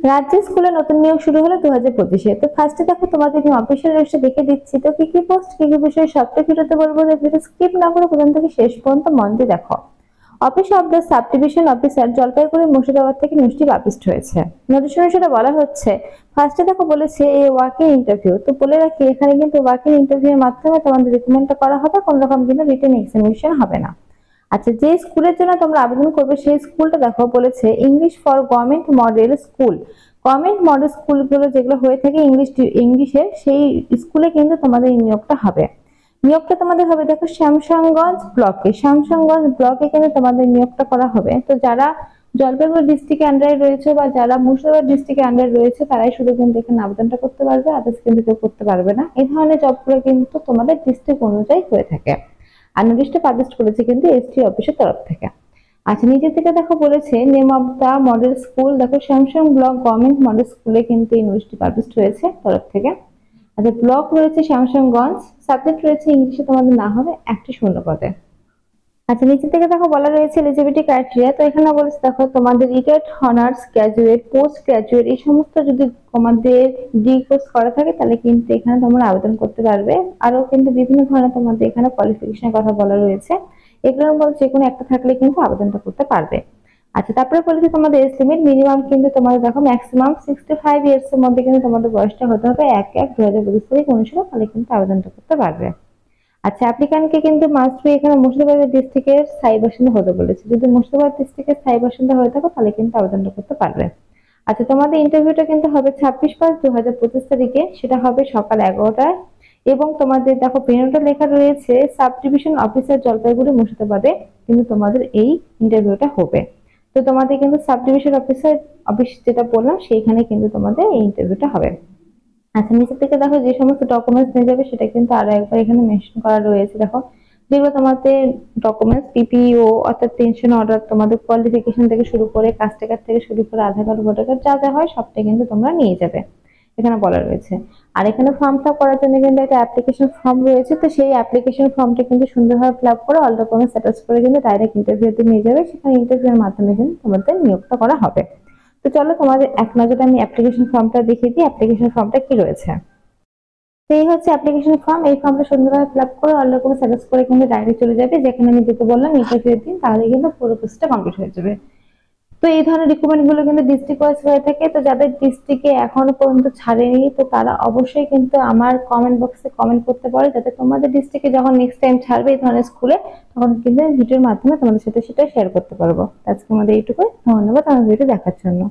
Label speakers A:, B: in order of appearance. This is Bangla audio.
A: রাজ্য স্কুলে নতুন নিয়োগ শুরু হলো 2025-এ। তো ফার্স্টে দেখো তোমাদের আমি অফিসিয়াল লিস্টে দেখে দিচ্ছি। তো কি কি পোস্ট, কি কি বিষয় সবটা ভিডিওতে বলবো, যে ভিডিও স্কিপ না করে প্রথম থেকে শেষ পর্যন্ত মন দিয়ে দেখো। Office of the sub division officer, Jalpaiguri Murshidabad থেকে নিউজটি পাবলিশড হয়েছে। নোটিফিকেশনে বলা হচ্ছে, ফার্স্টে দেখো বলেছে এই ওয়াকিং ইন্টারভিউ। তো বলে রাখি, এখানে কিন্তু ওয়াকিং ইন্টারভিউ এর মাধ্যমে তোমাদের রিক্রুটমেন্টটা করা হবে, কোনো রকম কিন্তু রিটেন এক্সামিনেশন হবে না। আচ্ছা, যে স্কুলের জন্য তোমরা আবেদন করবে সেই স্কুলটা দেখো বলেছে English for government model school. Government model স্কুলগুলো যেগুলো হয়ে থাকে ইংলিশের, সেই স্কুলে কিন্তু তোমাদের এই নিয়োগটা হবে। নিয়োগটা তোমাদের হবে দেখো শ্যামসংগঞ্জ ব্লকে কিন্তু তোমাদের নিয়োগটা করা হবে। তো যারা জলপাইগুড়ি ডিস্ট্রিক্টের আন্ডারে রয়েছে বা যারা মুর্শিদাবাদ ডিস্ট্রিক্টের আন্ডারে রয়েছে তারাই শুধু কিন্তু এখানে আবেদনটা করতে পারবে, আদার্স কিন্তু কেউ করতে পারবে না। এই ধরনের জবগুলো কিন্তু তোমাদের ডিস্ট্রিক্ট অনুযায়ী হয়ে থাকে। আর নোটিশটা পাবলিশ করেছে কিন্তু এসটি অফিসের তরফ থেকে। আচ্ছা, নিচে থেকে দেখো বলেছে name of the model school, দেখো স্যামসাং ব্লক গভর্নমেন্ট মডেল স্কুলে কিন্তু এই নোটিশটি পাবলিশ হয়েছে তরফ থেকে। আচ্ছা, ব্লক রয়েছে শ্যামসংগঞ্জ, সাবজেক্ট রয়েছে ইংলিশে তোমাদের না হবে একটি শূন্য পদে। আচ্ছা, নিচে থেকে দেখো বলা রয়েছে এলিজিবিলিটি ক্রাইটেরিয়া। তো এখানে বলেছে দেখো তোমাদের retired honours graduate post graduate এই সমস্ত যদি তোমাদের ডিগ্রি কোর্স করা থাকে তাহলে কিন্তু এখানে তোমরা আবেদন করতে পারবে। আরো কিন্তু বিভিন্ন ধরনের তোমাদের এখানে কোয়ালিফিকেশনের কথা বলা রয়েছে, এগুলোর মধ্যে যে কোনো একটা থাকলে কিন্তু আবেদনটা করতে পারবে। আচ্ছা, তারপরে বলেছে তোমাদের এজ লিমিট মিনিমাম কিন্তু তোমাদের দেখো ম্যাক্সিমাম 65 ইয়ার্স এর মধ্যে কিন্তু তোমাদের বয়সটা হতে হবে 1/1/2022 তারিখ অনুসারে, তাহলে কিন্তু আবেদনটা করতে পারবে। আচ্ছা, অ্যাপ্লিক্যান্টকে কিন্তু মাস্ট বি এখানে মুর্শিদাবাদ ডিস্ট্রিক্টের স্থায়ী বাসিন্দা হতে বলেছে। যদি মুর্শিদাবাদ ডিস্ট্রিক্টের স্থায়ী বাসিন্দা হয়ে থাকো তাহলে কিন্তু আবেদনটা করতে পারবে। আচ্ছা, তোমাদের ইন্টারভিউটা কিন্তু হবে 26/5/2025 তারিখে, সেটা হবে সকাল 11টায়। এবং তোমাদের দেখো পেনোটা লেখা রয়েছে সাব ডিভিশন অফিসার জলপাইগুড়ি মুর্শিদাবাদে কিন্তু তোমাদের এই ইন্টারভিউটা হবে। তো তোমাদের কিন্তু সাব ডিভিশন অফিস যেটা বললাম সেইখানে কিন্তু তোমাদের এই ইন্টারভিউটা হবে। আচ্ছা, নিচের দিকে দেখো যে সমস্ত ডকুমেন্টস নিয়ে যাবে সেটা কিন্তু আরো একবার এখানে মেনশন করা রয়েছে। দেখো যেগুলো তোমাদের ডকুমেন্টস পিপিও অর্থাৎ পেনশন অর্ডার, তোমাদের কোয়ালিফিকেশন থেকে শুরু করে কাস্ট কার্ড থেকে শুরু করে আধার কার্ড ভোটার কার্ড যা যা হয় সবটাই কিন্তু তোমরা নিয়ে যাবে, এখানে বলা রয়েছে। আর এখানে ফর্ম ফিল করার জন্য কিন্তু একটা অ্যাপ্লিকেশন ফর্ম রয়েছে। তো সেই অ্যাপ্লিকেশন ফর্মটা কিন্তু সুন্দরভাবে ফিল আপ করে অল ডকুমেন্টস অ্যাটাচ করে কিন্তু ডাইরেক্ট ইন্টারভিউতে নিয়ে যাবে, সেখানে ইন্টারভিউর মাধ্যমে কিন্তু তোমাদের নিয়োগটা করা হবে। তো চলো তোমাদের এক নজরে আমি অ্যাপ্লিকেশন ফর্মটা দেখিয়ে দিই অ্যাপ্লিকেশন ফর্মটা কি রয়েছে। তো এই হচ্ছে অ্যাপ্লিকেশন ফর্ম। এই ফর্মটা সুন্দরভাবে ফিল আপ করে অল ডকুমেন্টস অ্যাটাচ করে কিন্তু ডাইরেক্ট চলে যাবে যেখানে আমি যেতে বললাম ইন্টারভিউ দিন, তাহলে কিন্তু পুরো প্রসেসটা কমপ্লিট হয়ে যাবে। তো এই ধরনের রিক্রুটমেন্ট গুলো কিন্তু ডিস্ট্রিক্ট ওয়াইজ হয়ে থাকে। তো যাদের ডিস্ট্রিক্টে এখনো পর্যন্ত ছাড়েনি তো তারা অবশ্যই কিন্তু আমার কমেন্ট বক্সে কমেন্ট করতে পারো, যাতে তোমাদের ডিস্ট্রিক্টে যখন নেক্সট টাইম ছাড়বে এই ধরনের স্কুলে তখন কিন্তু ভিডিওর মাধ্যমে তোমাদের সাথে সেটা শেয়ার করতে পারবো। আজকে আমাদের এইটুকুই, ধন্যবাদ আমার ভিডিও দেখার জন্য।